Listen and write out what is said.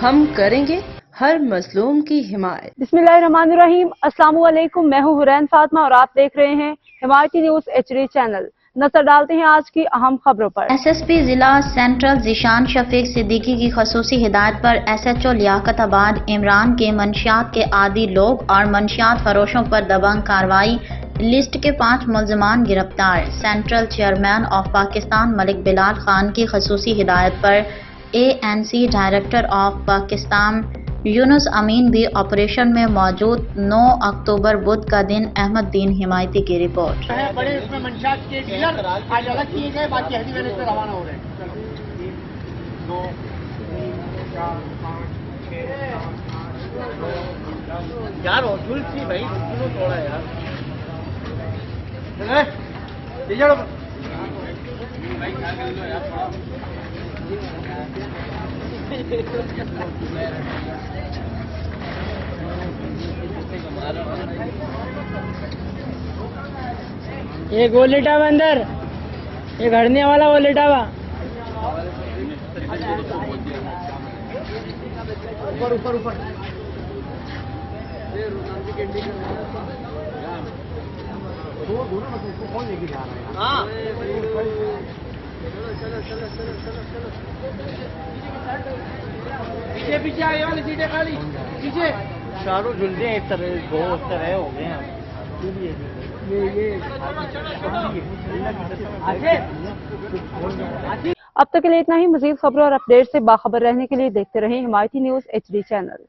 हम करेंगे हर मजलूम की हिमायत। बिस्मिल्लाहिर्रहमानिर्रहीम। अस्सलाम वालेकुम। मैं हूँ हुरैन फातिमा और आप देख रहे हैं हिमायती न्यूज HD चैनल। नजर डालते हैं आज की अहम खबरों पर। SSP जिला सेंट्रल जीशान शफीक सिद्दीकी की खसूसी हिदायत पर SHO लियाकताबाद इमरान के मंशियात के आदी लोग और मंशियात फरोशों पर दबंग कार्रवाई। लिस्ट के 5 मुल्ज़मान गिरफ्तार। Central chairman of Pakistan Malik Bilal Khan की खसूसी हिदायत पर ANC director of Pakistan Yunus Amin भी ऑपरेशन में मौजूद। 9 अक्टूबर बुध का दिन। अहमद दीन हिमायती की रिपोर्ट। बड़े उसमें मंशात के डीलर आज अलग किए गए, बाकी हेवी वैन से रवाना हो रहे हैं। 2 3 4 5 6 यार हौसुल थी भाई, हौसुल थोड़ा यार। भाई क्या कर लो यार थोड़ा। ये गोल लेटा हुआ अंदर, ये घड़ने वाला वो लेटा हुआ। ऊपर ऊपर ऊपर कौन लेके जा रहा है? पीछे पीछे आगे वाली सीटें खाली पीछे। चारों झुलते हैं, इस तरह दो उस तरह हो गए हैं। अब तक के लिए इतना ही। मजीद खबरों और अपडेट से बाखबर रहने के लिए देखते रहें हिमायती न्यूज HD चैनल।